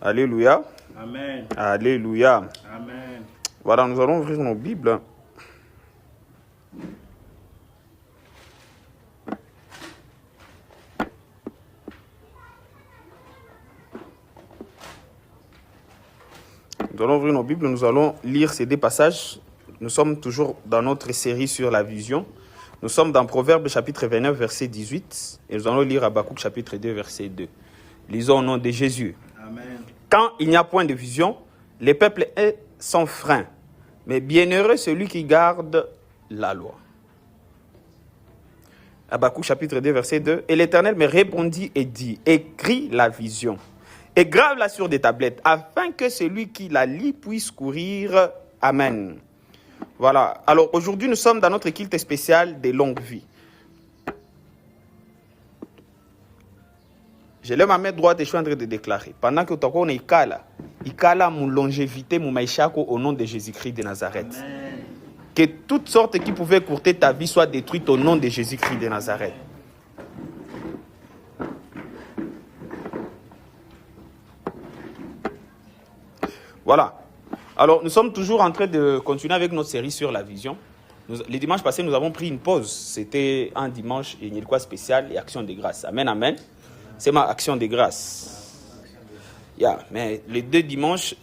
Alléluia. Amen. Alléluia. Amen. Voilà, nous allons ouvrir nos Bibles. Nous allons ouvrir nos Bibles, nous allons lire ces deux passages. Nous sommes toujours dans notre série sur la vision. Nous sommes dans Proverbes chapitre 29, verset 18. Et nous allons lire Habakkuk chapitre 2, verset 2. Lisons au nom de Jésus. Amen. Quand il n'y a point de vision, les peuples sont freins. Mais bienheureux celui qui garde la loi. Habakkuk chapitre 2, verset 2. Et l'Éternel me répondit et dit, écris la vision et grave-la sur des tablettes, afin que celui qui la lit puisse courir. Amen. Voilà. Alors aujourd'hui, nous sommes dans notre culte spécial des longues vies. Je lève ma main droite et je suis en train de déclarer. Pendant que tu as mon longévité, mon maïchako au nom de Jésus-Christ de Nazareth. Amen. Que toutes sortes qui pouvaient courter ta vie soient détruites au nom de Jésus-Christ de Nazareth. Voilà. Alors, nous sommes toujours en train de continuer avec notre série sur la vision. Les dimanches passés, nous avons pris une pause. C'était un dimanche, il y a quoi spécial et action de grâce. Amen, amen. C'est ma action de grâce. Mais les deux dimanches,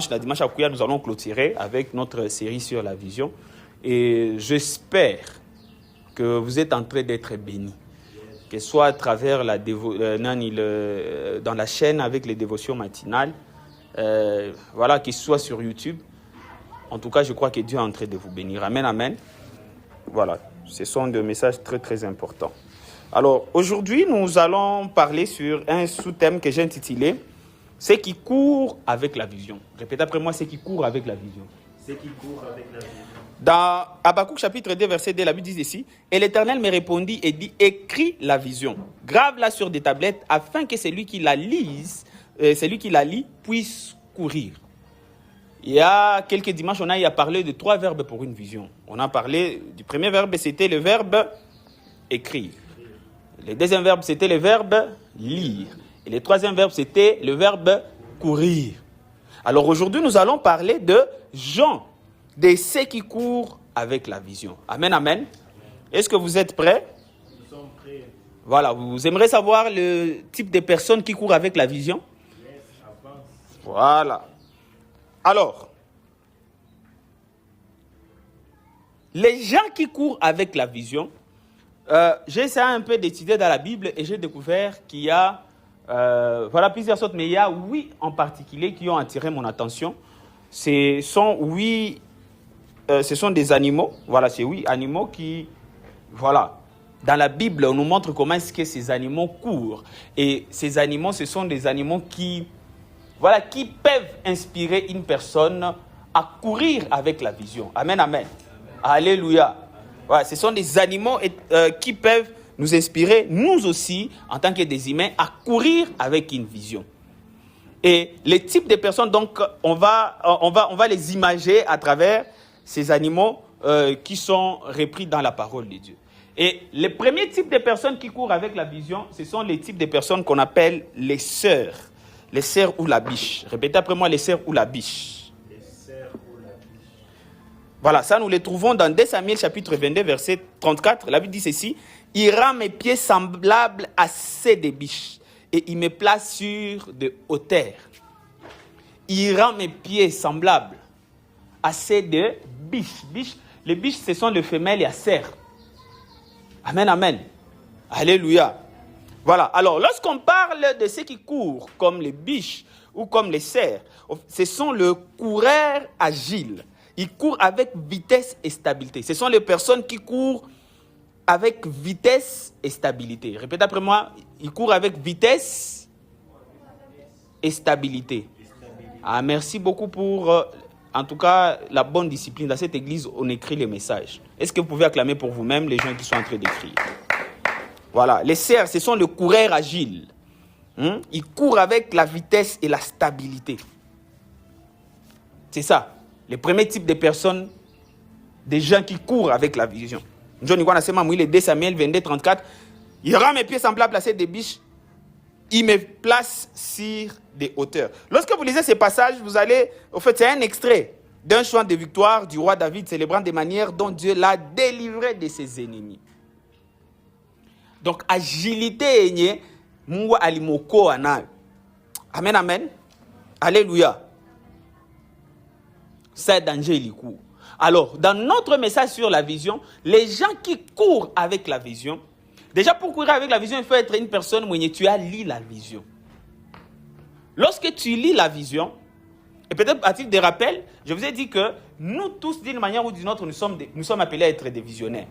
la dimanche à Kouya, nous allons clôturer avec notre série sur la vision. Et j'espère que vous êtes en train d'être bénis. Que ce soit à travers dans la chaîne avec les dévotions matinales, voilà, qu'il soit sur YouTube. En tout cas, je crois que Dieu est en train de vous bénir. Amen, amen. Voilà, ce sont des messages très, très importants. Alors, aujourd'hui, nous allons parler sur un sous-thème que j'ai intitulé « Ceux qui courent avec la vision ». Répétez après moi, « Ceux qui courent avec la vision ». Ceux qui courent avec la vision. Dans Habakkuk chapitre 2, verset 2, la Bible dit ici, « Et l'Éternel me répondit et dit, écris la vision, grave-la sur des tablettes, afin que celui qui la lit, puisse courir. » Il y a quelques dimanches, on a parlé de 3 verbes pour une vision. On a parlé du premier verbe, c'était le verbe écrire. Le deuxième verbe, c'était le verbe lire. Et le troisième verbe, c'était le verbe courir. Alors aujourd'hui, nous allons parler de gens, de ceux qui courent avec la vision. Amen, amen. Est-ce que vous êtes prêts? Nous sommes prêts. Voilà, vous aimeriez savoir le type de personnes qui courent avec la vision? Yes, avance. Voilà. Alors, les gens qui courent avec la vision, j'ai essayé un peu d'étudier dans la Bible et j'ai découvert qu'il y a plusieurs sortes, mais il y a 8 en particulier qui ont attiré mon attention. Ce sont des animaux, voilà, c'est 8 animaux qui, voilà, dans la Bible, on nous montre comment est-ce que ces animaux courent. Et ces animaux, ce sont des animaux qui peuvent inspirer une personne à courir avec la vision. Amen, amen. Alléluia. Voilà, ce sont des animaux qui peuvent nous inspirer, nous aussi, en tant que des humains, à courir avec une vision. Et les types de personnes, donc, on va les imager à travers ces animaux qui sont repris dans la parole de Dieu. Et les premiers types de personnes qui courent avec la vision, ce sont les types de personnes qu'on appelle les sœurs. Les cerfs ou la biche. Répétez après moi, les cerfs ou la biche. Les cerfs ou la biche. Voilà, ça nous les trouvons dans 2 Samuel chapitre 22, verset 34. La Bible dit ceci, « Il rend mes pieds semblables à ceux des biches, et il me place sur de hauteurs. » Il rend mes pieds semblables à ceux de biches. Les biches, ce sont les femelles et les cerfs. Amen, amen. Alléluia. Voilà, alors lorsqu'on parle de ceux qui courent comme les biches ou comme les cerfs, ce sont les coureurs agiles. Ils courent avec vitesse et stabilité. Ce sont les personnes qui courent avec vitesse et stabilité. Répétez après moi, ils courent avec vitesse et stabilité. Ah, merci beaucoup pour, en tout cas, la bonne discipline. Dans cette église, on écrit les messages. Est-ce que vous pouvez acclamer pour vous-même les gens qui sont en train d'écrire? Voilà, les cerfs, ce sont les coureurs agiles. Ils courent avec la vitesse et la stabilité. C'est ça. Les premiers types de personnes, des gens qui courent avec la vision. John Iguana Sema Mouille, 2 Samuel 22, 34. Il rend mes pieds semblables à ceux des biches il me place sur des hauteurs. Lorsque vous lisez ces passages, vous allez... En fait, c'est un extrait d'un chant de victoire du roi David célébrant des manières dont Dieu l'a délivré de ses ennemis. Donc, agilité, enye, mungu alimoko anayo. Amen, amen. Alléluia. C'est danger, il court. Alors, dans notre message sur la vision, les gens qui courent avec la vision, déjà pour courir avec la vision, il faut être une personne où tu as lu la vision. Lorsque tu lis la vision, et peut-être à titre de rappel, je vous ai dit que nous tous, d'une manière ou d'une autre, nous sommes appelés à être des visionnaires.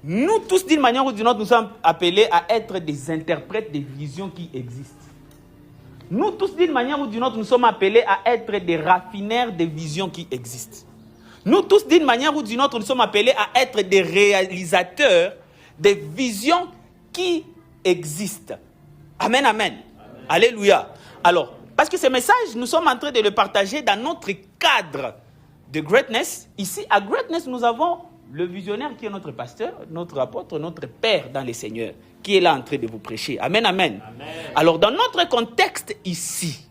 Nous tous, d'une manière ou d'une autre, nous sommes appelés à être des interprètes des visions qui existent. Nous tous, d'une manière ou d'une autre, nous sommes appelés à être des raffineurs des visions qui existent. Nous tous, d'une manière ou d'une autre, nous sommes appelés à être des réalisateurs des visions qui existent. Amen, amen. Alléluia. Alors, parce que ce message, nous sommes en train de le partager dans notre cadre de Greatness. Ici, à Greatness, nous avons le visionnaire qui est notre pasteur, notre apôtre, notre père dans les Seigneurs, qui est là en train de vous prêcher. Amen, amen. Amen. Alors, dans notre contexte ici,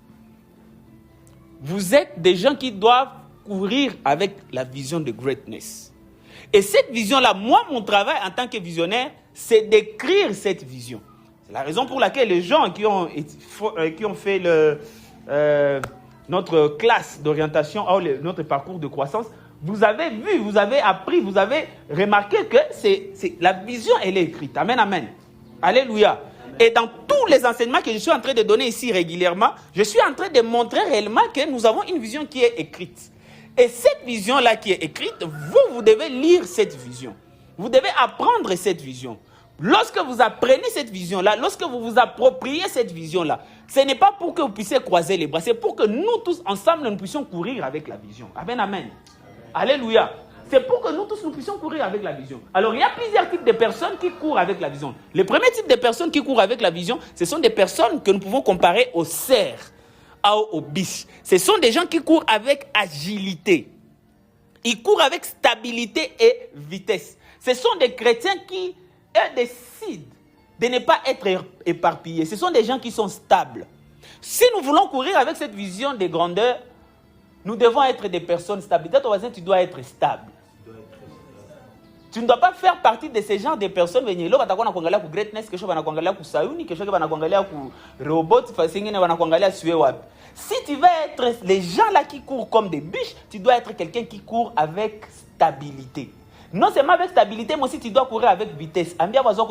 vous êtes des gens qui doivent courir avec la vision de Greatness. Et cette vision-là, moi, mon travail en tant que visionnaire, c'est d'écrire cette vision. C'est la raison pour laquelle les gens qui ont fait notre classe d'orientation, notre parcours de croissance, vous avez vu, vous avez appris, vous avez remarqué que la vision, elle est écrite. Amen, amen. Alléluia. Amen. Et dans tous les enseignements que je suis en train de donner ici régulièrement, je suis en train de montrer réellement que nous avons une vision qui est écrite. Et cette vision-là qui est écrite, vous devez lire cette vision. Vous devez apprendre cette vision. Lorsque vous apprenez cette vision-là, lorsque vous vous appropriez cette vision-là, ce n'est pas pour que vous puissiez croiser les bras, c'est pour que nous tous ensemble, nous puissions courir avec la vision. Amen, amen. Amen. Alléluia. C'est pour que nous tous, nous puissions courir avec la vision. Alors, il y a plusieurs types de personnes qui courent avec la vision. Le premier type de personnes qui courent avec la vision, ce sont des personnes que nous pouvons comparer aux cerfs, aux biches. Ce sont des gens qui courent avec agilité. Ils courent avec stabilité et vitesse. Ce sont des chrétiens qui décident de ne pas être éparpillés. Ce sont des gens qui sont stables. Si nous voulons courir avec cette vision de grandeur, nous devons être des personnes stables. Toi, ton voisin, tu dois être stable. Tu ne dois pas faire partie de ces genres de personnes. Si tu veux être les gens là qui courent comme des biches, tu dois être quelqu'un qui court avec stabilité. Non seulement avec stabilité, mais aussi tu dois courir avec vitesse.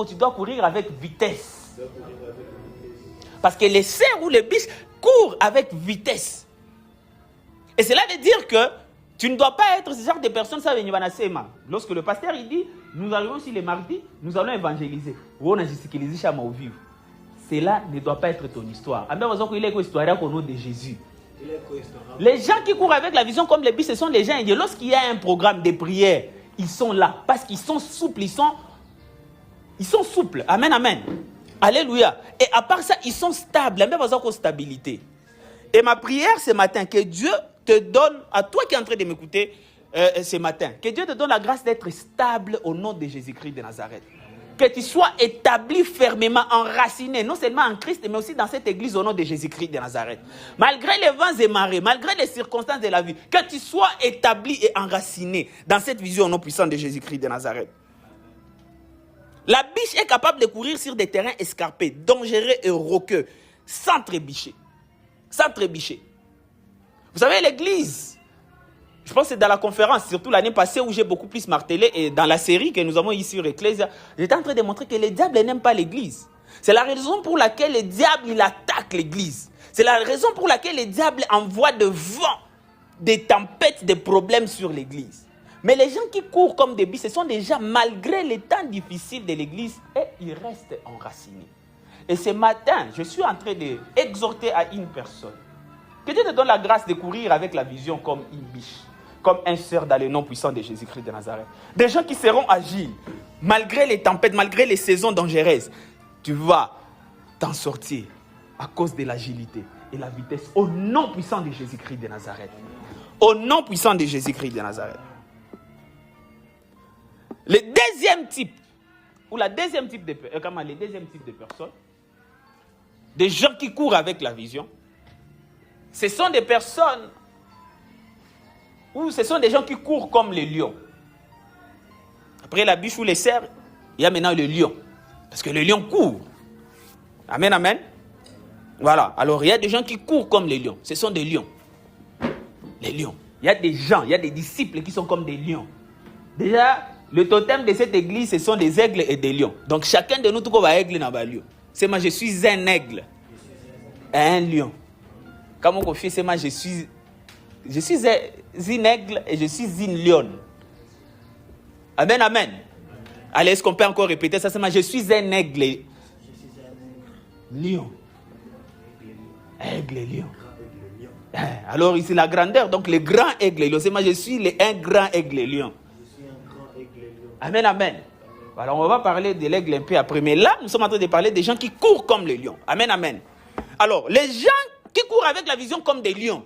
Tu dois courir avec vitesse. Parce que les cerfs ou les biches courent avec vitesse. Et cela veut dire que tu ne dois pas être ce genre de personne. Lorsque le pasteur il dit, nous arrivons aussi les mardis, nous allons évangéliser. Cela ne doit pas être ton histoire. Il est histoire au nom de Jésus. Les gens qui courent avec la vision comme les biches, ce sont les gens. Et lorsqu'il y a un programme de prière, ils sont là parce qu'ils sont souples. Ils sont souples. Amen, amen. Alléluia. Et à part ça, ils sont stables. Même besoin stabilité. Et ma prière ce matin, que Dieu te donne, à toi qui es en train de m'écouter ce matin, que Dieu te donne la grâce d'être stable au nom de Jésus-Christ de Nazareth. Que tu sois établi fermement, enraciné, non seulement en Christ, mais aussi dans cette église au nom de Jésus-Christ de Nazareth. Malgré les vents et marées, malgré les circonstances de la vie, que tu sois établi et enraciné dans cette vision au nom puissant de Jésus-Christ de Nazareth. La biche est capable de courir sur des terrains escarpés, dangereux et roqueux, sans trébucher. Sans trébucher. Vous savez, l'église, je pense que c'est dans la conférence, surtout l'année passée où j'ai beaucoup plus martelé, et dans la série que nous avons ici sur Ecclésia, j'étais en train de montrer que les diables n'aiment pas l'église. C'est la raison pour laquelle les diables, il attaque l'église. C'est la raison pour laquelle les diables envoient de vent, des tempêtes, des problèmes sur l'église. Mais les gens qui courent comme des biches, ce sont des gens, malgré les temps difficiles de l'église, et ils restent enracinés. Et ce matin, je suis en train d'exhorter à une personne. Que Dieu te donne la grâce de courir avec la vision comme une biche, comme un cerf dans le nom puissant de Jésus-Christ de Nazareth. Des gens qui seront agiles, malgré les tempêtes, malgré les saisons dangereuses. Tu vas t'en sortir à cause de l'agilité et la vitesse au nom puissant de Jésus-Christ de Nazareth. Au nom puissant de Jésus-Christ de Nazareth. Le deuxième type de personnes, des gens qui courent avec la vision, ce sont des personnes ou ce sont des gens qui courent comme les lions. Après la biche ou les cerfs, il y a maintenant le lion. Parce que le lion court. Amen, amen. Voilà. Alors, il y a des gens qui courent comme les lions. Ce sont des lions. Les lions. Il y a des gens, il y a des disciples qui sont comme des lions. Déjà, le totem de cette église, ce sont des aigles et des lions. Donc, chacun de nous, tout va aigle dans le lion. C'est moi, je suis un aigle. Et un lion. Comme on confie, c'est moi, je suis un aigle et je suis une lionne. Amen, amen. Allez, est-ce qu'on peut encore répéter ça? C'est moi, je suis un aigle. Lion. Aigle et lion. Alors ici la grandeur, donc le grand aigle et lion. C'est moi, je suis un grand aigle et lion. Amen, amen. Alors on va parler de l'aigle un peu après. Mais là, nous sommes en train de parler des gens qui courent comme les lions. Amen, amen. Alors, les gens qui courent avec la vision comme des lions.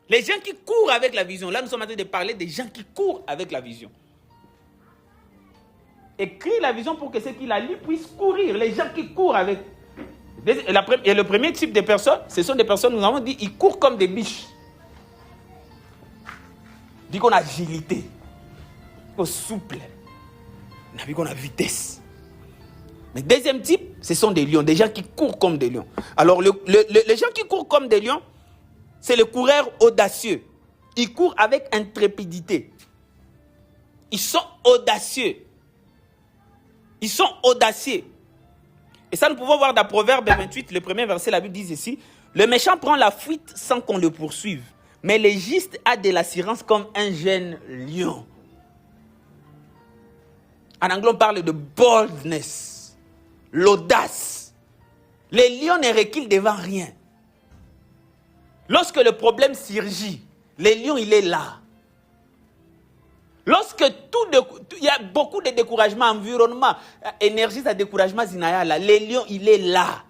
Les gens qui courent avec la vision. Là, nous sommes en train de parler des gens qui courent avec la vision. Écris la vision pour que ceux qui la lisent puissent courir. Les gens qui courent avec. Et le premier type de personnes, ce sont des personnes, nous avons dit, ils courent comme des biches. Dit qu'on a agilité, qu'on souple, on a vu qu'on a vitesse. Mais deuxième type, ce sont des lions, des gens qui courent comme des lions. Alors, les gens qui courent comme des lions, c'est le coureur audacieux. Ils courent avec intrépidité. Ils sont audacieux. Ils sont audacieux. Et ça, nous pouvons voir dans Proverbe 28, le premier verset, la Bible dit ici, « Le méchant prend la fuite sans qu'on le poursuive, mais le juste a de l'assurance comme un jeune lion. » En anglais, on parle de boldness, l'audace. Les lions ne reculent devant rien. Lorsque le problème surgit, le lion, il est là. Lorsque il y a beaucoup de découragement, environnement, énergie, ça découragement, zinaya là. Le lion, il est là.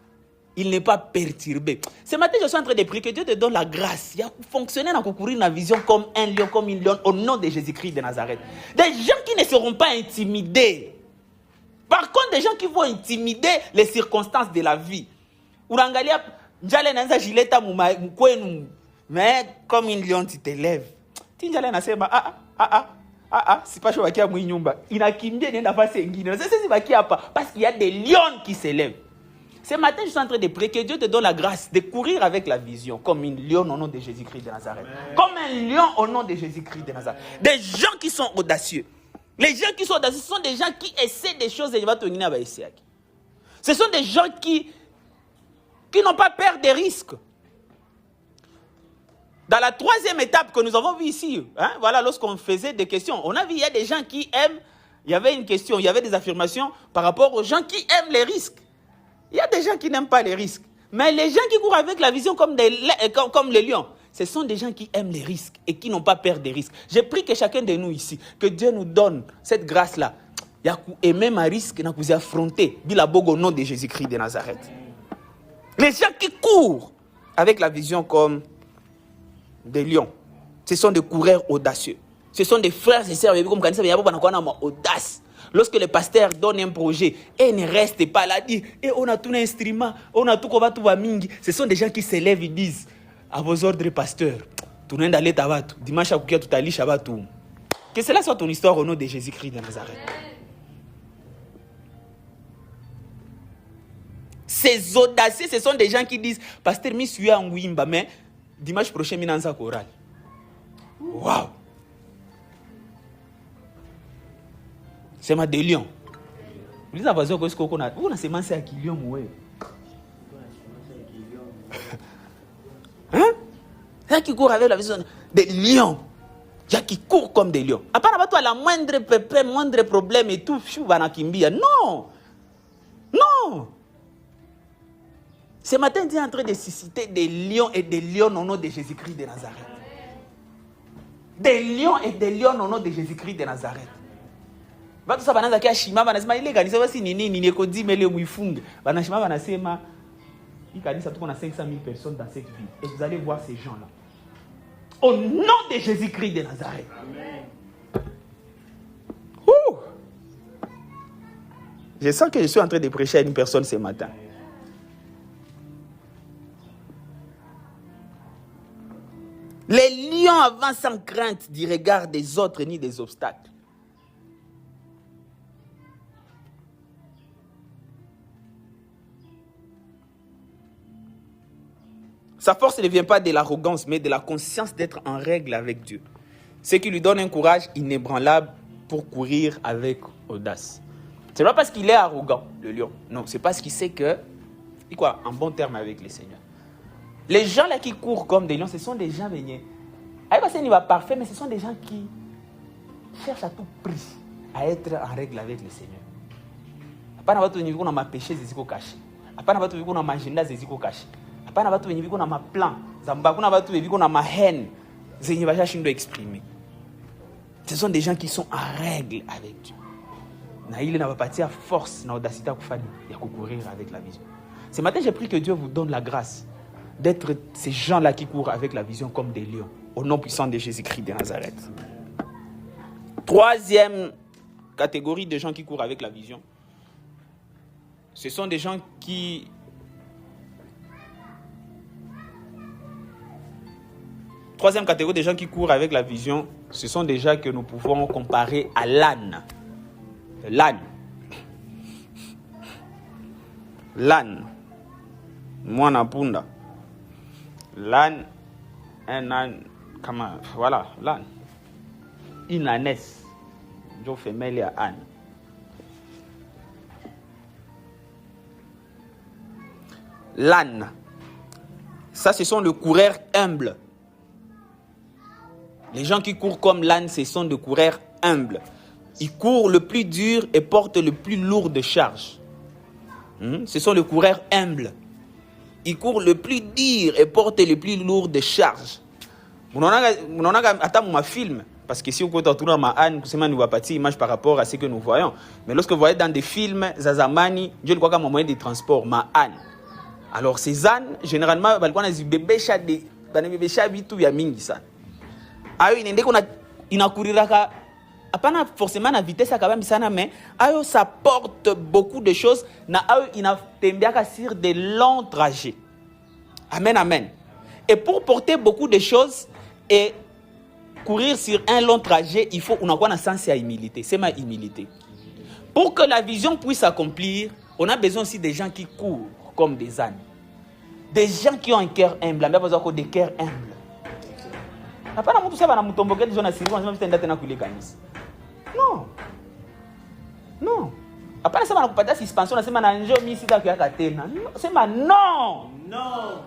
Il n'est pas perturbé. Ce matin, je suis en train de prier que Dieu te donne la grâce. Il y a fonctionné dans courir la vision comme un lion, comme une lionne, au nom de Jésus-Christ de Nazareth. Des gens qui ne seront pas intimidés. Par contre, des gens qui vont intimider les circonstances de la vie. Urangalia, njale nanza jileta mkwenu, mais comme une lionne, tu te lèves. Tinjale nasema, c'est pas chaud à mouy nyumba. Inakimbia nenda fase ingine. C'est parce qu'il y a des lions qui s'élèvent. Ce matin, je suis en train de prier que Dieu te donne la grâce de courir avec la vision, comme une lionne au nom de Jésus-Christ de Nazareth. Amen. Comme un lion au nom de Jésus-Christ de Nazareth. Des gens qui sont audacieux. Les gens qui sont audacieux, ce sont des gens qui essaient des choses et ils vont te venir à essayer. Ce sont des gens qui n'ont pas peur des risques. Dans la troisième étape que nous avons vue ici, voilà, lorsqu'on faisait des questions, on a vu, il y a des gens qui aiment, il y avait une question, il y avait des affirmations par rapport aux gens qui aiment les risques. Il y a des gens qui n'aiment pas les risques. Mais les gens qui courent avec la vision comme les lions, ce sont des gens qui aiment les risques et qui n'ont pas peur des risques. J'ai pris que chacun de nous ici, que Dieu nous donne cette grâce-là. Et même un risque, nous avons affronté, au nom de Jésus-Christ de Nazareth. Les gens qui courent avec la vision comme des lions, ce sont des coureurs audacieux. Ce sont des frères et sœurs, comme Kanisa, il y a audace. Lorsque le pasteur donne un projet, et ne reste pas là, dit, on a tout un instrument, on a tout qu'on va tout va mingi. Ce sont des gens qui s'élèvent et disent, à vos ordres, pasteur, tout le monde allait tabatu, dimanche à Koukia, tout allait shabatu. Que cela soit ton histoire au nom de Jésus-Christ de Nazareth. Ces audacieux, ce sont des gens qui disent, pasteur, je suis en Wimba, mais dimanche prochain, je suis en chorale. Waouh! C'est ma des lions. Vous dites à vos que ce qu'on a. Vous n'avez pas à qui lion, ouais. Hein? Il y a qui court avec la vision des lions. Il y a qui courent comme des lions. À part toi, la moindre problème et tout, non. Non. Ce matin, Dieu est en train de susciter des lions et des lionnes au nom de Jésus-Christ de Nazareth. Des lions et des lionnes au nom de Jésus-Christ de Nazareth. Tout ça, banana qui a shima, banasema il est gagné, ça va si nini ko 10 mele muifunga. Banashima banasema il a dit ça tout on a 500 000 personnes dans cette ville. Et vous allez voir ces gens-là. Au nom de Jésus-Christ de Nazareth. Amen. Je sens que je suis en train de prêcher à une personne ce matin. Les lions avancent sans crainte du regard des autres ni des obstacles. Sa force ne vient pas de l'arrogance, mais de la conscience d'être en règle avec Dieu. Ce qui lui donne un courage inébranlable pour courir avec audace. Ce n'est pas parce qu'il est arrogant, le lion. Non, c'est parce qu'il sait que, en bon terme avec le Seigneur. Les gens là qui courent comme des lions, ce sont des gens baignés. Ce n'est pas parfait, mais ce sont des gens qui cherchent à tout prix à être en règle avec le Seigneur. Apana watu wenye viko na mapeche ziziko kashi. Apana watu viko na magenda ziziko kashi. Apana watu wenye viko na maplan. Zamba kuna watu wenye viko na mahene zenye bashashindwa exprimer. Ce sont des gens qui sont en règle avec Dieu. Na ile na bapatia force na audacité à kufanya ya courir avec la vision. Ce matin, j'ai pris que Dieu vous donne la grâce d'être ces gens-là qui courent avec la vision comme des lions, au nom puissant de Jésus-Christ de Nazareth. Troisième catégorie de gens qui courent avec la vision, ce sont des gens qui Troisième catégorie de gens qui courent avec la vision, ce sont des gens que nous pouvons comparer à l'âne. L'âne. L'âne. Mwana punda. L'âne, un âne, comment, voilà, l'âne. Une ânesse. Je femelle à âne. L'âne. Ça, ce sont les coureurs humbles. Les gens qui courent comme l'âne, ce sont des coureurs humbles. Ils courent le plus dur et portent le plus lourd de charge. Ce sont les coureurs humbles. Ils courent le plus dur et portent le plus lourd de charge. Vous attends mon film, parce que si vous pouvez retourner ma âne, vous ne voyez pas de image par rapport à ce que nous voyons. Mais lorsque vous voyez dans des films, Zazamani, je le crois comme un moyen de transport, ma âne. Alors ces ânes, généralement, ils ont des bébés chats, des bébés chats, tout y a mingi ça. Ayo inakuriraka apana forcément na vitesse akaba misana, mais ayo ça porte beaucoup de choses na ayo inatembeaka sur de longs trajets. Amen, amen. Et pour porter beaucoup de choses et courir sur un long trajet, il faut unakuwa na sens ya humilité. C'est ma humilité. Pour que la vision puisse s'accomplir, on a besoin aussi des gens qui courent comme des ânes. Des gens qui ont un cœur humble. On a besoin des cœurs humbles. Hapana mtu sasa anamutomboke hizo na siri wanasema vitaenda tena kule kanisa. Non. Non. Hapana sasa anakupatia suspension nasema na njoo mimi sitakuweka tena. Sema non. Non.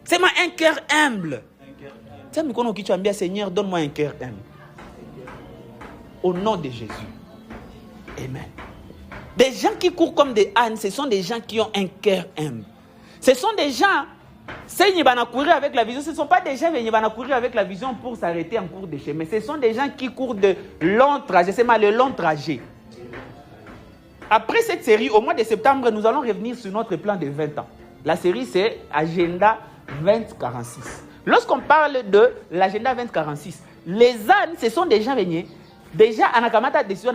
Sema un cœur humble. Tiens mikono ukichambia Seigneur, donne-moi un cœur humble. Au nom de Jésus. Amen. Des gens qui courent comme des ânes, ce sont des gens qui ont un cœur humble. Ce sont des gens qui vont courir avec la vision. Ce ne sont pas des gens qui vont courir avec la vision pour s'arrêter en cours de chemin. Ce sont des gens qui courent de longs trajets. C'est mal le long trajet. Après cette série, au mois de septembre, nous allons revenir sur notre plan de 20 ans. La série, c'est Agenda 2046. Lorsqu'on parle de l'Agenda 2046, les ânes, ce sont des gens venus. Déjà, Anakamata a décidé,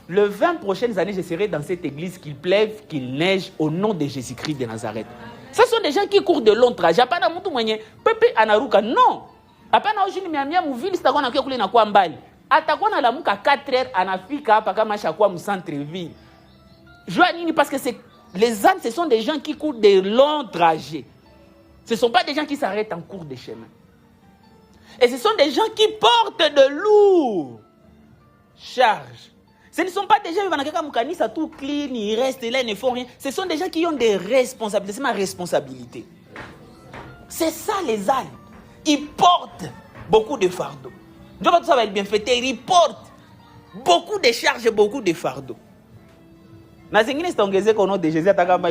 le 20 prochaines années, je serai dans cette église, qu'il pleuve, qu'il neige, au nom de Jésus-Christ de Nazareth. Ce sont des gens qui courent de longs trajets. Apana mtu mwenye pepe anaruka. Non. Apana ujini miamia muvili sitakuwa na kule na kwa mbali. Atakuwa na lamuka 4h anafika hapa kama shakuwa mu centre ville. Joie nini parce que c'est les ânes, ce sont des gens qui courent de longs trajets. Ce ne sont pas des gens qui s'arrêtent en cours de chemin. Et ce sont des gens qui portent de lourds charges. Ce ne sont pas des gens qui vont à tout clean, ils restent là, ils ne font rien. Ce sont des gens qui ont des responsabilités. C'est ma responsabilité. C'est ça les ânes. Ils portent beaucoup de fardeaux. Je ne sais pas si ça va être bien fait. Ils portent beaucoup de charges et beaucoup de fardeaux. Il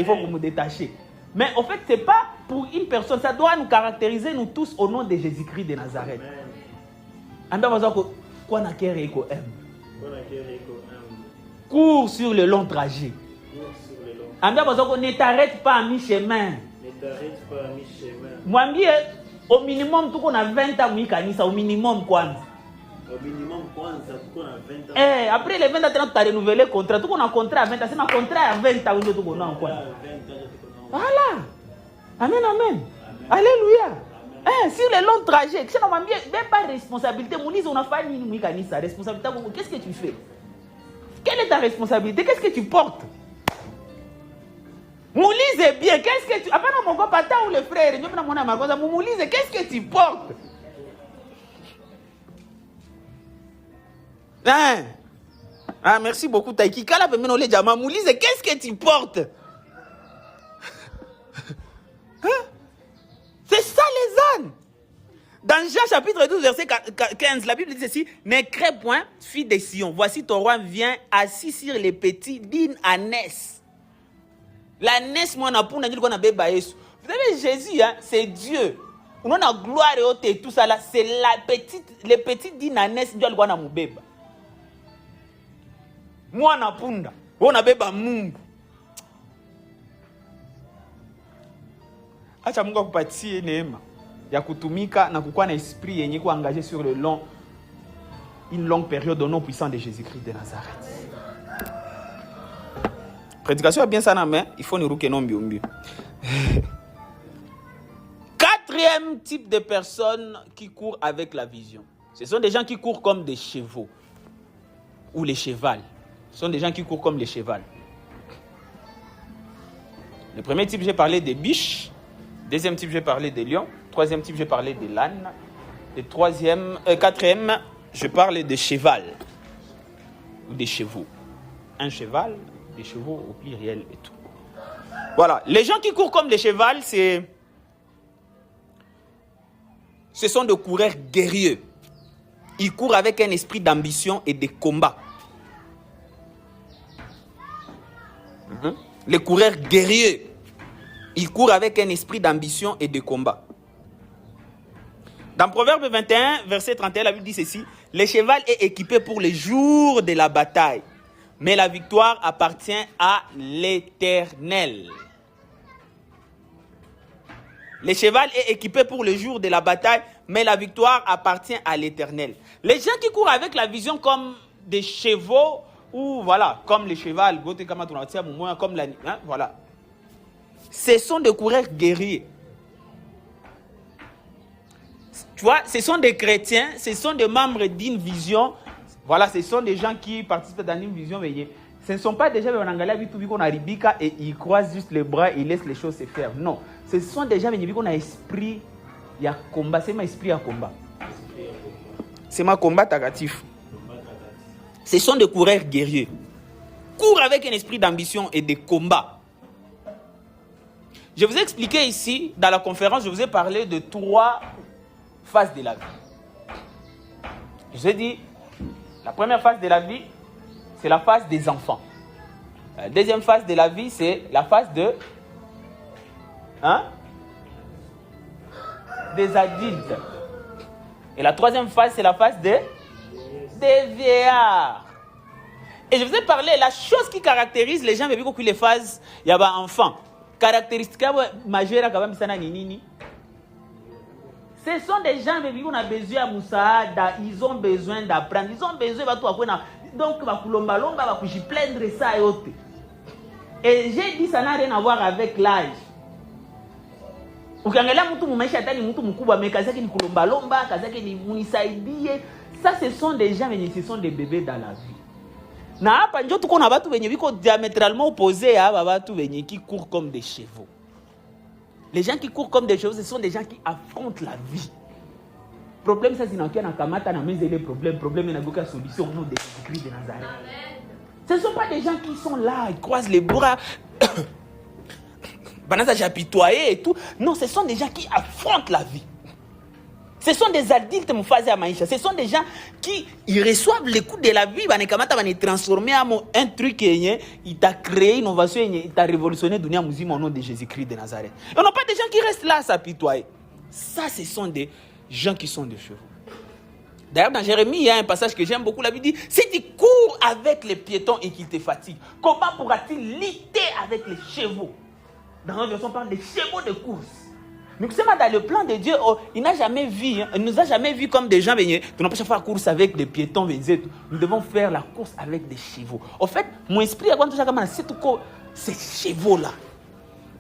faut que vous détachiez. Mais en fait, ce n'est pas pour une personne. Ça doit nous caractériser, nous tous, au nom de Jésus-Christ de Nazareth. Cours sur le long trajet. Ne t'arrête pas à mi-chemin. Moi, au minimum, tout qu'on a 20 ans, au minimum, quoi. Au minimum, tout qu'on a 20 ans. Eh, après les 20 ans, tu as renouvelé le contrat. Tout qu'on a un contrat à 20 ans, c'est un contrat à 20 ans. Tout qu'on a quoi. Voilà. Amen, amen. Alléluia. Sur le long trajet, tu n'as même pas de responsabilité. Moulise, on a fait une responsabilité. Qu'est-ce que tu fais? Quelle est ta responsabilité? Qu'est-ce que tu portes? Moulise est bien. Qu'est-ce que tu... Après, mon papa ou le frère, Moulise, qu'est-ce que tu portes? Hein? Ah, merci beaucoup, Taiki. Moulise, qu'est-ce que tu portes? Hein? C'est ça les ânes. Dans Jean chapitre 12, verset 15, la Bible dit ceci: ne crains point, fille de Sion, voici ton roi vient assis sur les petits d'une ânesse. L'ânesse, moi, vous savez, Jésus, hein, c'est Dieu. On a gloire et tout ça là, c'est les petites d'une ânesse, Dieu a mon bébé. Moi, on a bébé mungu. Acha Mungu akupatie neema ya kutumika na kukuwa na esprit yenye ku engagé sur une longue période au nom puissant de Jésus-Christ de Nazareth. Prédication est bien ça, mais il faut nous rouler non biombi. Quatrième type de personnes qui courent avec la vision. Ce sont des gens qui courent comme des chevaux ou les chevals. Ce sont des gens qui courent comme les chevals. Le premier type, j'ai parlé des biches. Deuxième type, j'ai parlé des lions. Troisième type, j'ai parlé de l'âne. Et quatrième, je parle de cheval ou des chevaux. Un cheval, des chevaux au pluriel et tout. Voilà. Les gens qui courent comme des chevals, ce sont des coureurs guerriers. Ils courent avec un esprit d'ambition et de combat. Les coureurs guerriers. Ils courent avec un esprit d'ambition et de combat. Dans Proverbe 21, verset 31, la Bible dit ceci: le cheval est équipé pour les jours de la bataille, mais la victoire appartient à l'Éternel. Le cheval est équipé pour le jour de la bataille, mais la victoire appartient à l'Éternel. Les gens qui courent avec la vision comme des chevaux, ou voilà, comme les chevals, comme la, hein, voilà. Ce sont des coureurs guerriers. Tu vois, ce sont des chrétiens, ce sont des membres d'une vision. Voilà, ce sont des gens qui participent dans une vision. Mais ce ne sont pas des gens et ils croisent juste les bras et ils laissent les choses se faire. Non, ce sont des gens qui ont un esprit de combat. C'est mon esprit à combat. C'est ma combat tagatif. Ce sont des coureurs guerriers. Courent avec un esprit d'ambition et de combat. Je vous ai expliqué ici, dans la conférence, je vous ai parlé de 3 phases de la vie. Je vous ai dit, la première phase de la vie, c'est la phase des enfants. La deuxième phase de la vie, c'est la phase des adultes. Et la troisième phase, c'est la phase des vieillards. Et je vous ai parlé, la chose qui caractérise les gens, mais beaucoup les phases, il y a des enfants. Caractéristique majeure quand même, ce sont des gens qui ont besoin de Moussaada, ils ont besoin d'apprendre, ils ont besoin de donc ils plaindre ça et autres. Et j'ai dit ça n'a rien à voir avec l'âge. Ukiangalia mtu mumaisha hata ni mtu mkubwa kazi yake ni kulomba kazi yake ni munisaidie. Ça ce sont des gens qui sont des bébés dans la vie. Na hapa ndio tuko na watu wenye biko diamétralement opposés à watu wenye qui courent comme des chevaux. Les gens qui courent comme des chevaux, ce sont des gens qui affrontent la vie. Problème ça c'est na kamata na meze les problèmes na goka solution au nom de Jésus-Christ de Nazareth. Ce ne sont pas des gens qui sont là, ils croisent les bras. Banasa j'apitoyé et tout. Non, ce sont des gens qui affrontent la vie. Ce sont des adultes moufazi à maïcha. Ce sont des gens qui ils reçoivent les coups de la vie, ils transformer en un truc qui il t'a créé une innovation, il t'a révolutionné dunia muzima au nom de Jésus-Christ de Nazareth. Et on n'a pas des gens qui restent là à s'apitoyer. Ça, ce sont des gens qui sont des chevaux. D'ailleurs, dans Jérémie, il y a un passage que j'aime beaucoup. La Bible dit, si tu cours avec les piétons et qu'ils te fatiguent, comment pourra-t-il lutter avec les chevaux? Dans notre version, on parle des chevaux de course. Mais vous savez, dans le plan de Dieu, il n'a jamais vu, il nous a jamais vu comme des gens, tu n'as pas faire la course avec des piétons, nous devons faire la course avec des chevaux. En fait, mon esprit, c'est ces chevaux-là.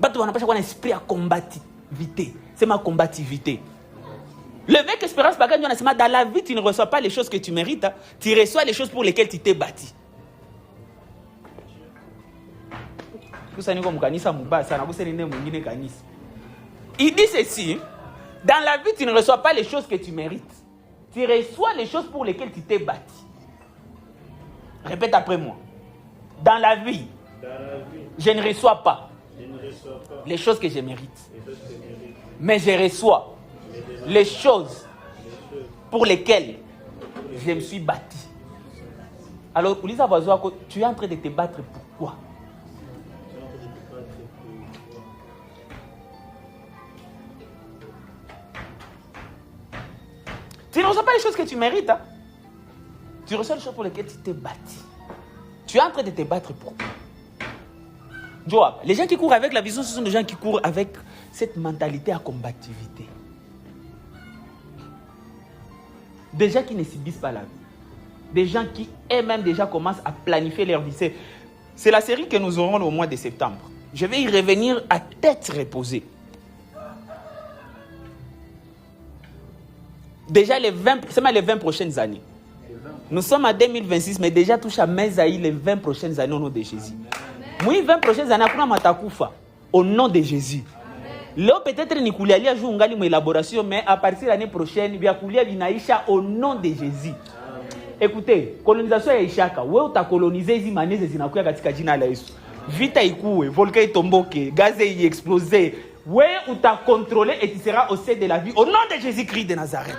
Tu n'as pas un esprit à combativité. C'est ma combativité. L'évêque Espérance Bagan, dans la vie, tu ne reçois pas les choses que tu mérites. Hein. Tu reçois les choses pour lesquelles tu t'es bâti. Il dit ceci, dans la vie, tu ne reçois pas les choses que tu mérites. Tu reçois les choses pour lesquelles tu t'es bâti. Répète après moi. Dans la vie, je ne reçois pas les choses que je mérite. Mais je reçois les choses pour lesquelles je me suis bâti. Alors, Ulisa Vazoa, tu es en train de te battre pourquoi? Tu ne reçois pas les choses que tu mérites. Hein? Tu reçois les choses pour lesquelles tu t'es bâti. Tu es en train de te battre pourquoi? Joab, les gens qui courent avec la vision, ce sont des gens qui courent avec cette mentalité à combativité. Des gens qui ne subissent pas la vie. Des gens qui eux-mêmes déjà commencent à planifier leur vie. C'est la série que nous aurons au mois de septembre. Je vais y revenir à tête reposée. Déjà les 20 prochaines années. Nous sommes en 2026, mais déjà touche à Mesaï les 20 prochaines années au nom de Jésus. Moi, 20 prochaines années, au nom de Jésus. Là, peut-être ni kouliali a joué une élaboration, mais à partir de l'année prochaine, il y a kouliali naïcha au nom de Jésus. Écoutez, colonisation ya Ishaka, ouais, tu as colonisé les manèges zinakuya katika jina la Yesu. Vita ikue, volcan itomboke, gaz y explosé. Ouais, où tu as contrôlé et tu seras au sein de la vie au nom de Jésus-Christ de Nazareth.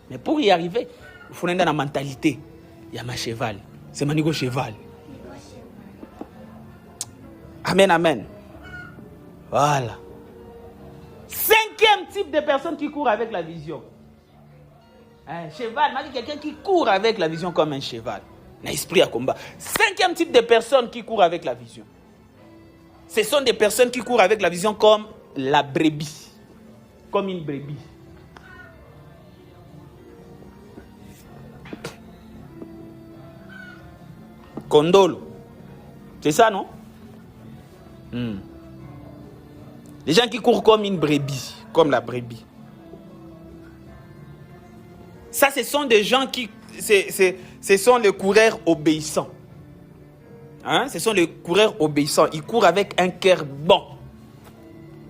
Mais pour y arriver, il faut une mentalité. Il y a ma cheval. C'est mon niveau cheval. Amen, amen. Voilà. 5e type de personnes qui courent avec la vision. Un cheval, quelqu'un qui court avec la vision comme un cheval. Un esprit à combat. 5e type de personnes qui courent avec la vision. Ce sont des personnes qui courent avec la vision comme la brebis. Comme une brebis. Condolo. C'est ça, non? Les gens qui courent comme une brebis, comme la brebis. Ça, ce sont des gens qui... Ce sont les coureurs obéissants. Hein? Ce sont les coureurs obéissants. Ils courent avec un cœur bon.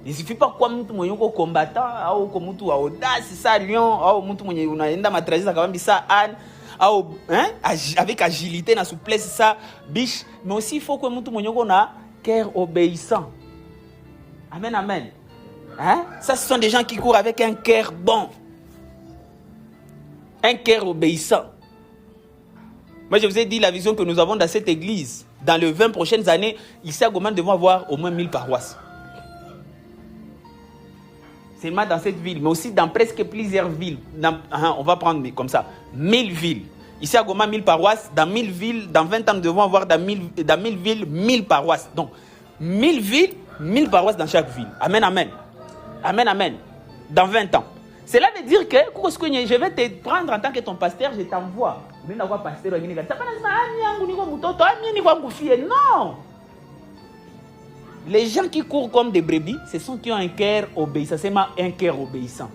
Il ne suffit pas quoi mtu mwenye uko combattant, ou comme mtu wa audace, ça lion, ou mtu mwenye unaenda matrazi ça kabambi ça âne, ou hein, avec agilité, na souplesse ça biche, mais aussi il faut que mtu mwenye uko na cœur obéissant. Amen, amen. Hein? Ça, ce sont des gens qui courent avec un cœur bon. Un cœur obéissant. Moi, je vous ai dit la vision que nous avons dans cette église. Dans les 20 prochaines années, ici à Goma, nous devons avoir au moins 1000 paroisses. Seulement dans cette ville, mais aussi dans presque plusieurs villes. On va prendre comme ça, 1000 villes. Ici à Goma, 1000 paroisses. Dans 1000 villes, dans 20 ans, nous devons avoir dans 1000 villes, 1000 paroisses. Donc, 1000 villes, 1000 paroisses dans chaque ville. Amen, amen. Amen, amen. Dans 20 ans. Cela veut dire que je vais te prendre en tant que ton pasteur, je t'envoie. Non. Les gens qui courent comme des brebis, ce sont qui ont un cœur obéissant. C'est un cœur obéissant.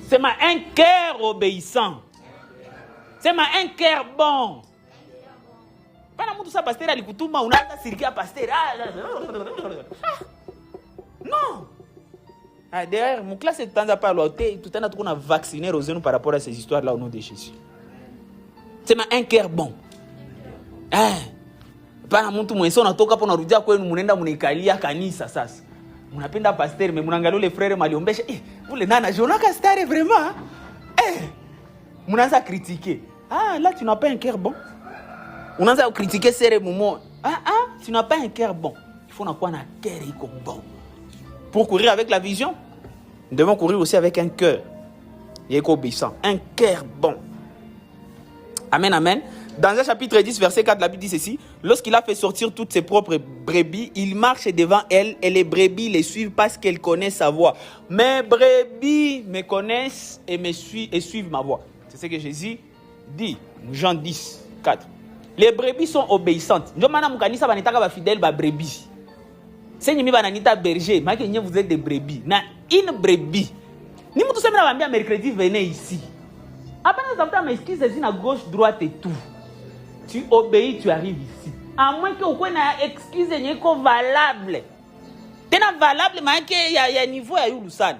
C'est un cœur obéissant. C'est un cœur bon. Non. D'ailleurs, mon classe est temps à parler. Tout le temps, on a vacciné Rosénou par rapport à ces histoires-là au nom de Jésus. C'est un cœur bon. Pana mtu mwenye sona toka hapo narudia kwenu mnaenda mnaikalia kanisa sasa. Mnapenda pasteur mais mnaangalia les frères maliombesha. Ule nana jonaka stare vraiment. Mnaanza critiquer. Là tu n'as pas un cœur bon. Unaanza critiquer sere momo. Tu n'as pas un cœur bon. Il faut avoir un cœur bon. Pour courir avec la vision, nous devons courir aussi avec un cœur. Il est obéissant, un cœur bon. Amen, amen. Dans un chapitre 10, verset 4, la Bible dit ceci. Lorsqu'il a fait sortir toutes ses propres brebis, il marche devant elles et les brebis les suivent parce qu'elles connaissent sa voix. Mes brebis me connaissent et me suivent ma voix. C'est ce que Jésus dit. Jean 10, 4. Les brebis sont obéissantes. Nous sommes fidèles aux brebis. Si vous êtes berger, vous êtes des brebis. Une brebis, Ni mtu sema na mercredi venez ici. Après nous avons m'excuse à gauche, droite et tout. Tu obéis, tu arrives ici. À moins que vous ayez une excuse valable. Tena valable, mais il y a un niveau à Youlusan.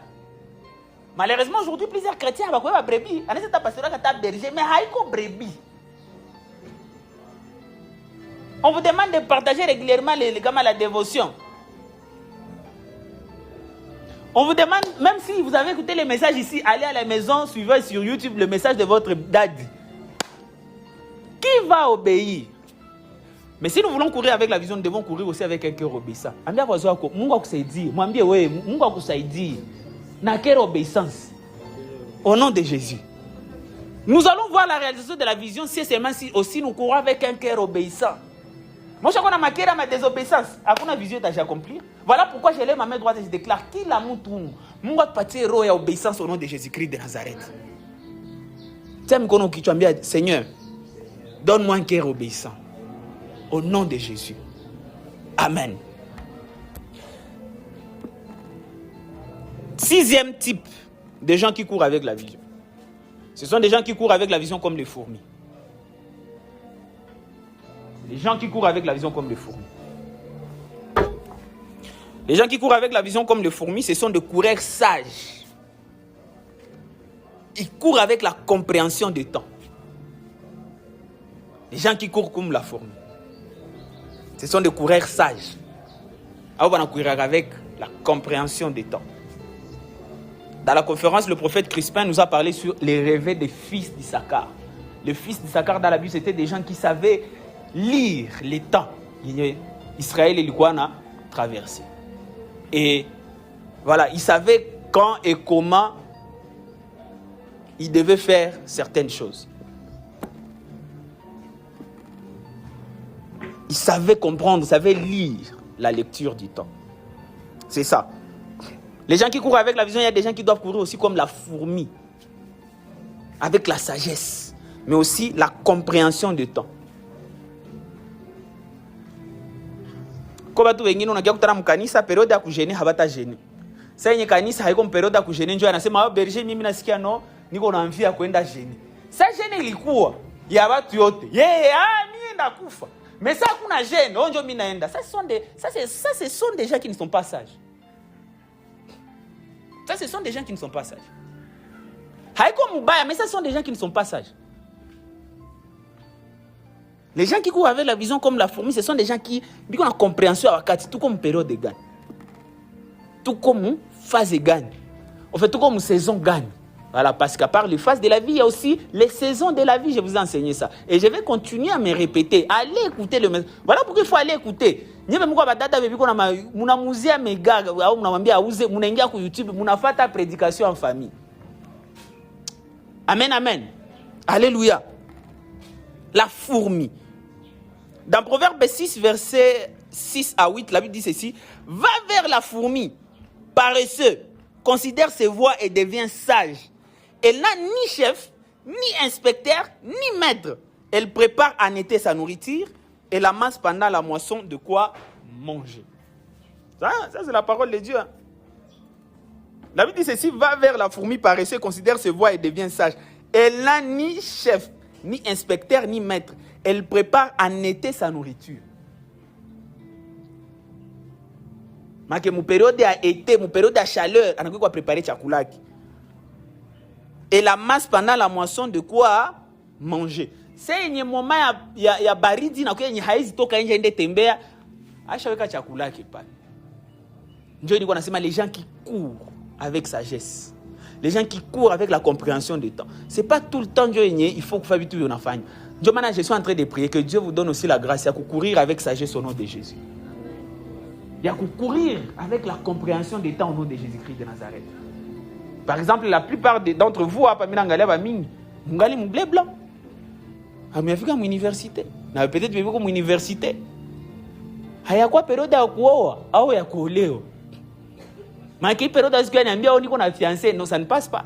Malheureusement, aujourd'hui, plusieurs chrétiens ont un brebis. On est pasteur qui a berger, mais il y a brebis. On vous demande de partager régulièrement les gamins la dévotion. On vous demande, même si vous avez écouté les messages ici, allez à la maison, suivez sur YouTube le message de votre daddy. Qui va obéir? Mais si nous voulons courir avec la vision, nous devons courir aussi avec un cœur obéissant. Ambia kwa zako, Mungu akusaidie. Mwambie wewe, Mungu akusaidie. Na cœur obéissance. Au nom de Jésus. Nous allons voir la réalisation de la vision si seulement si aussi nous courons avec un cœur obéissant. Moi, je connais ma cœur, ma désobéissance. Après la vision déjà accomplie. Voilà pourquoi je lève ma main droite et je déclare qu'il a mon tour. Mungu akupatie roho ya obéissance au nom de Jésus-Christ de Nazareth. Tiens, mkono kichwambia, Seigneur, donne-moi un cœur obéissant. Au nom de Jésus. Amen. Sixième type de gens qui courent avec la vision. Ce sont des gens qui courent avec la vision comme les fourmis. Les gens qui courent avec la vision comme les fourmis. Les gens qui courent avec la vision comme les fourmis, ce sont des coureurs sages. Ils courent avec la compréhension du temps. Les gens qui courent comme la fourmi. Ce sont des coureurs sages. On va courir avec la compréhension des temps. Dans la conférence, le prophète Crispin nous a parlé sur les rêves des fils d'Issachar. Les fils d'Issachar dans la Bible, c'était des gens qui savaient lire les temps. Israël et l'Iguana traversé. Et voilà, ils savaient quand et comment ils devaient faire certaines choses. Ils savaient comprendre, ils savaient lire la lecture du temps. C'est ça. Les gens qui courent avec la vision, il y a des gens qui doivent courir aussi comme la fourmi. Avec la sagesse, mais aussi la compréhension du temps. Comme tu wengine unakia kutana mkanisa periode ya kujeni habata jeni. Sasa yenye kanisa haiko periode ya kujeni njoo anasema berger mimi nasikia no niko na mvia kwenda jeni. Sasa jeni ilikuwa ya watu yote. Mimi ndakufa. Mais ça kuna jeune, onjo mimi naenda. Ça ce sont des gens qui ne sont pas sages. Ça ce sont des gens qui ne sont pas sages. Haiko mubaya, mais ça ce sont des gens qui ne sont pas sages. Les gens qui courent avec la vision comme la fourmi, ce sont des gens qui ont la compréhension à wakati, tout comme période de gagne. Tout comme phase de gagne. En fait, tout comme saison gagne. Voilà, parce qu'à part les phases de la vie, il y a aussi les saisons de la vie. Je vous ai enseigné ça. Et je vais continuer à me répéter. Allez écouter le message. Voilà pourquoi il faut aller écouter. Prédication en famille. Amen, amen. Alléluia. La fourmi. Dans Proverbe 6, versets 6 à 8, la Bible dit ceci. Va vers la fourmi, paresseux, considère ses voies et devient sage. Elle n'a ni chef, ni inspecteur, ni maître. Elle prépare en été sa nourriture et la masse pendant la moisson de quoi manger. Ça c'est la parole de Dieu. La Bible dit ceci. Va vers la fourmi, paresseux, considère ses voies et devient sage. Elle n'a ni chef, ni inspecteur, ni maître. Elle prépare en été sa nourriture. Mais mon période d'été, mon période de chaleur, on a quoi préparer chakulaki. Et la masse pendant la moisson de quoi manger. C'est un moment ya baridi na kwa yenye haizi toka nje ende tembea. Ashaweka chakulaki pale. Ndio niko nasema les gens qui courent avec sagesse. Les gens qui courent avec la compréhension du temps. C'est pas tout le temps il faut que fasse tout on afanye. Je suis en train de prier que Dieu vous donne aussi la grâce à courir avec sagesse au nom de Jésus. Il y a courir avec la compréhension des temps au nom de Jésus-Christ de Nazareth. Par exemple, la plupart d'entre vous, vous avez un blé blanc. Vous avez une université. Peut-être que vous avez une université. Il y a quoi période à quoi? Il y a quoi? Mais quelle période est-ce qu'on a fiancé? Non, ça ne passe pas.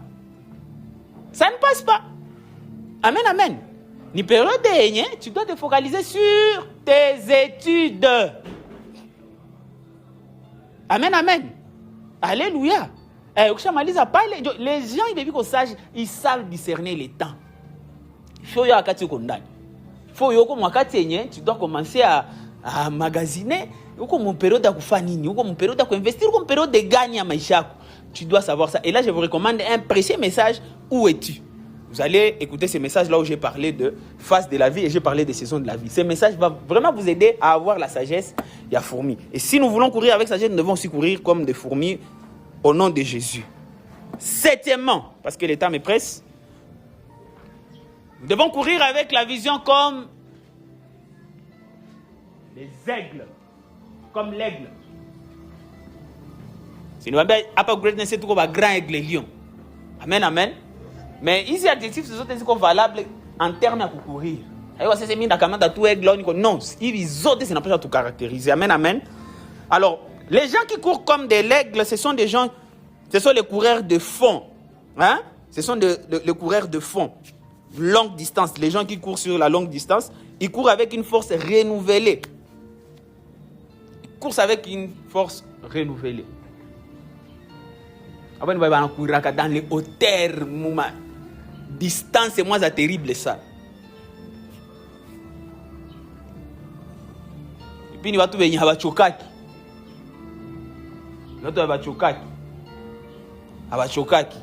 Ça ne passe pas. Amen, amen. Ni période tu dois te focaliser sur tes études. Amen, amen. Alléluia. Les gens, ils savent discerner les temps. Il faut tu dois commencer à magasiner. Mon période de kufanini, mon période d'investir, mon période de gagner à maïcha. Tu dois savoir ça. Et là, je vous recommande un précieux message. Où es-tu? Vous allez écouter ce message là où j'ai parlé de phase de la vie et j'ai parlé des saisons de la vie. Ce message va vraiment vous aider à avoir la sagesse. Il y a fourmis. Et si nous voulons courir avec sagesse, nous devons aussi courir comme des fourmis au nom de Jésus. Septièmement, parce que le temps me presse, nous devons courir avec la vision comme les aigles, comme l'aigle. Si nous avons pas greatness, c'est tout comme un grand aigle lion. Amen, amen. Mais ici, adjectif, ce sont valables en termes de courir. C'est mis dans le tout aigle. Non, ils ont ça n'a pas tout caractériser. Amen, amen. Alors, les gens qui courent comme des aigles, ce sont des gens, ce sont les coureurs de fond. Hein? Ce sont les coureurs de fond. Longue distance. Les gens qui courent sur la longue distance, ils courent avec une force renouvelée. Ils courent avec une force renouvelée. Après, nous allons courir dans les hauteurs. Distance, c'est moins terrible ça. Et puis, nous allons trouver un chokaki. Nous allons trouver un chokaki.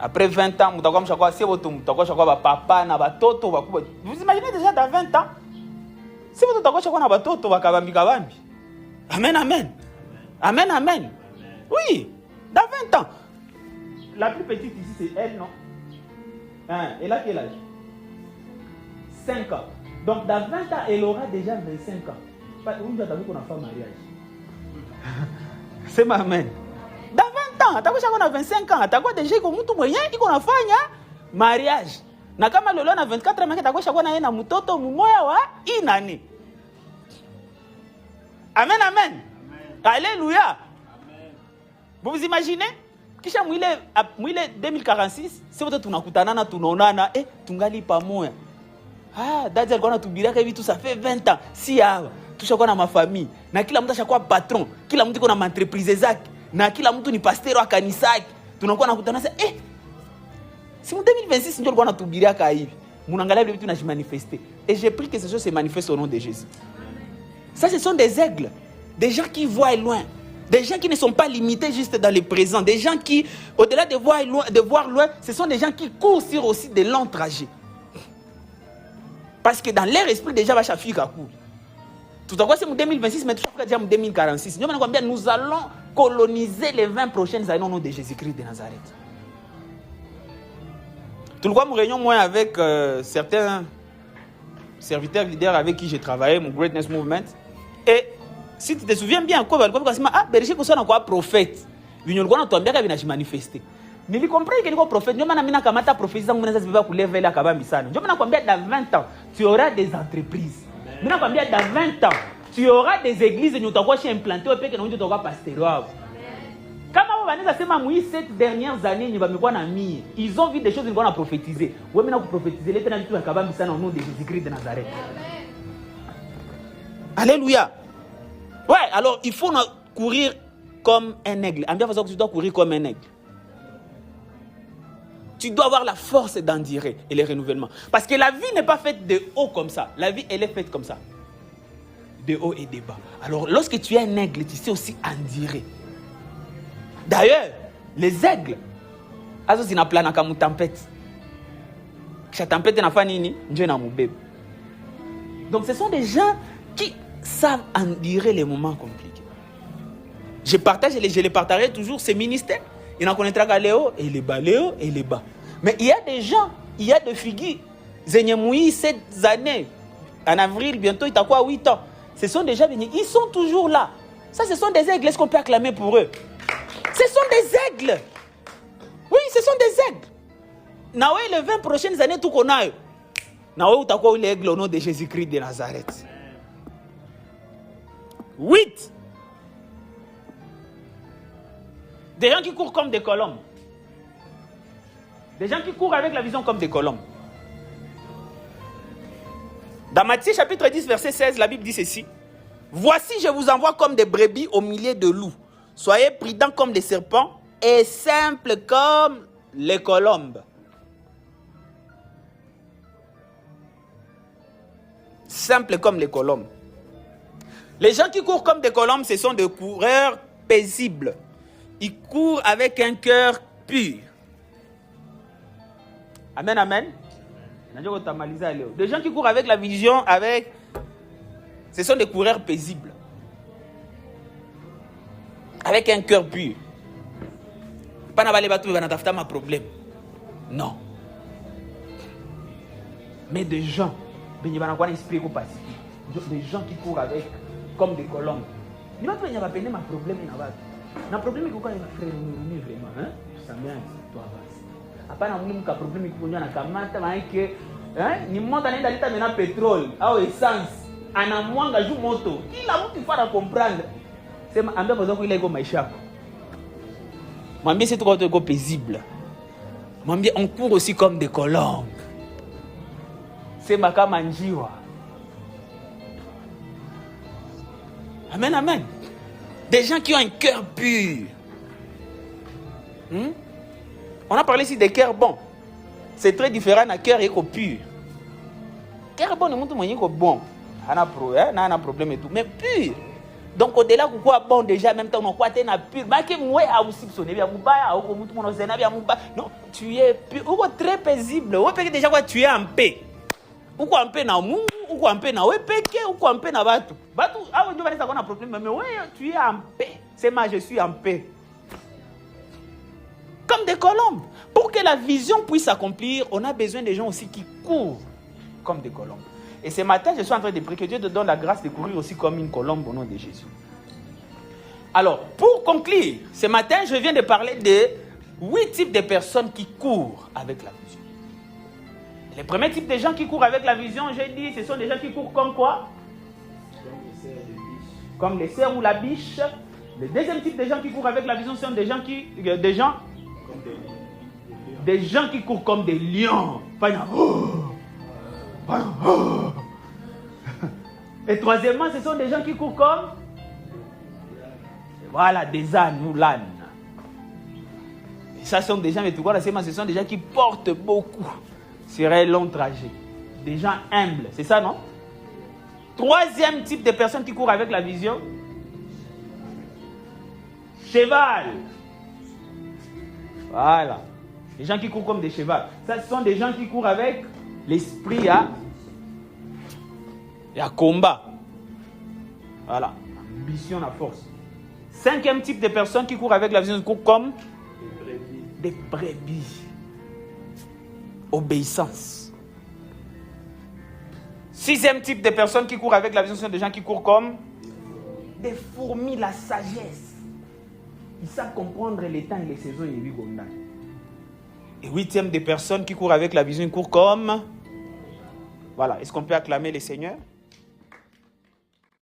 Après 20 ans, vous papa, vous imaginez déjà dans 20 ans? Si vous avez Amen, amen. Amen, amen. Oui, dans 20 ans. La plus petite ici, c'est elle, non? Elle a quel âge? 5 ans. Donc, dans 20 ans, elle aura déjà 25 ans. Où tu as vu qu'on a fait un mariage? C'est ma amen. Dans 20 ans, tu as 25 ans. Tu as déjà qu'on a fait un mariage. Na kama lolo na 24 ans, tu as na mutoto mumoya wa inani. Amen, amen. Alléluia. Vous vous imaginez? Kisha mwile 2046, c'est votre tunakutanana tunaonana tungali pamoja. Dadi alikuwa anatubiraka hivi tout ça fait 20 ans. Si hapa tushakuwa na mafamii na kila mtu ashakuwa patron, kila mtu iko na entreprise zake na kila mtu ni pasteur wa kanisa yake. Tunakuwa nakutana sasa si mu 2026 ndio alikuwa anatubiraka hivi. Munaangalia vile vitu vinajimanifester. Et j'ai pris que ces choses se manifestent au nom de Jésus. Ça, ce sont des aigles, des gens qui voient loin. Des gens qui ne sont pas limités juste dans le présent. Des gens qui, au-delà de voir loin, ce sont des gens qui courent sur aussi de longs trajets. Parce que dans leur esprit, déjà, va chaque court. Tout à coup, c'est en 2026, mais tout à coup, déjà en 2046. Nous allons coloniser les 20 prochaines années au nom de Jésus-Christ de Nazareth. Tout le coup, nous réunions moi avec certains serviteurs leaders avec qui j'ai travaillé, mon Greatness Movement. Et si tu te souviens bien, Berger ko sana kwa prophète. Vinyolikuwa natuambia vinaji manifester. Nilikomprendre que niko prophète, ndio maana mimi nakamata prophétie zangu mnaanza zibiba ku level ya kabambi sana. Ndio maana nakwambia dans 20 ans, tu auras des entreprises. Mimi nakwambia dans 20 ans, tu auras des églises où utakuwa chez implanté peke na utakuwa pasteur wao. Kama wao wanaweza sema moi ces dernières années ni bamekuwa na mie. Ils ont vu des choses nilikuwa na prophétiser. Wewe mimi nakuprophétiser leta na vitu ya kabambi sana au nom de Jésus-Christ de Nazareth. Alléluia. Ouais, alors il faut courir comme un aigle. En bien façon que tu dois courir comme un aigle. Tu dois avoir la force d'endurer et le renouvellement. Parce que la vie n'est pas faite de haut comme ça. La vie, elle est faite comme ça. De haut et de bas. Alors, lorsque tu es un aigle, tu sais aussi endurer. D'ailleurs, les aigles, ils ont plan comme une tempête. Cette tempête n'a pas nini, Dieu n'a mon bébé. Donc, ce sont des gens qui savent endurer les moments compliqués. Je les partagerai toujours, ces ministères. Il y en a qu'on est les hauts et les bas, les hauts et les bas. Mais il y a des gens, il y a des figures. Zenyemouyi, 7 années. En avril, bientôt, il y a quoi, 8 ans. Ce sont des gens, ils sont toujours là. Ça, ce sont des aigles. Est-ce qu'on peut acclamer pour eux? Ce sont des aigles. Oui, ce sont des aigles. Nawe, les 20 prochaines années, tout qu'on a. Nawe, tu as quoi, les aigles au nom de Jésus-Christ de Nazareth? 8. Des gens qui courent comme des colombes. Des gens qui courent avec la vision comme des colombes. Dans Matthieu chapitre 10, verset 16, la Bible dit ceci. Voici, je vous envoie comme des brebis au milieu de loups. Soyez prudents comme les serpents et simples comme les colombes. Simples comme les colombes. Les gens qui courent comme des colombes, ce sont des coureurs paisibles. Ils courent avec un cœur pur. Amen, amen. Des gens qui courent avec la vision, ce sont des coureurs paisibles. Avec un cœur pur. Pas un problème. Non. Mais des gens, des gens qui courent avec comme des colombes. Il va pas peine ma problème na problème que quoi frère vraiment hein ça bien toi vas hapana mlimu ka problème kikunywa na kamata maana hein ni monta naenda lita mena petrol au essence anamwanga juu moto kila mtu fara comprendre sema ambia mwanzo ile iko maisha yako mwambie c'est toi iko paisible mwambie on court aussi comme des colombes sema kama njiwa. Amen, amen. Des gens qui ont un cœur pur. On a parlé ici des cœurs bons. C'est très différent d'un cœur pur. Cœur bon, c'est bon. On a un problème et tout. Mais pur. Donc au-delà de quoi bon déjà, même temps, on a pur. Non, tu es pur. Ou très paisible. Ou déjà quoi, tu es en paix. Ou quoi en paix na mungu, ou quoi en paix na wepeke, ou quoi en paix na batu. Batu, ah oui, tu vas dire qu'on a un problème, mais oui, tu es en paix. C'est moi, je suis en paix. Comme des colombes. Pour que la vision puisse s'accomplir, on a besoin des gens aussi qui courent comme des colombes. Et ce matin, je suis en train de prier que Dieu te donne la grâce de courir aussi comme une colombe au nom de Jésus. Alors, pour conclure, ce matin, je viens de parler de 8 types de personnes qui courent avec la vision. Les premiers types de gens qui courent avec la vision, j'ai dit, ce sont des gens qui courent comme quoi? Comme les cerfs ou la biche. Le deuxième type de gens qui courent avec la vision, ce sont des gens qui courent comme des lions. Et troisièmement, ce sont des gens qui courent comme voilà, des ânes ou l'âne. Et ça, ce sont des gens, mais ce sont des gens qui portent beaucoup sur un long trajet. Des gens humbles, c'est ça, non? Troisième type de personnes qui courent avec la vision. Cheval. Voilà. Les gens qui courent comme des chevaux. Ça, ce sont des gens qui courent avec l'esprit à combat. Voilà. Ambition à force. Cinquième type de personnes qui courent avec la vision, courent comme des brebis. Obéissance. Sixième type de personnes qui courent avec la vision, sont des gens qui courent comme des fourmis, la sagesse. Ils savent comprendre les temps et les saisons. Et huitième des personnes qui courent avec la vision, ils courent comme... Voilà. Est-ce qu'on peut acclamer les seigneurs?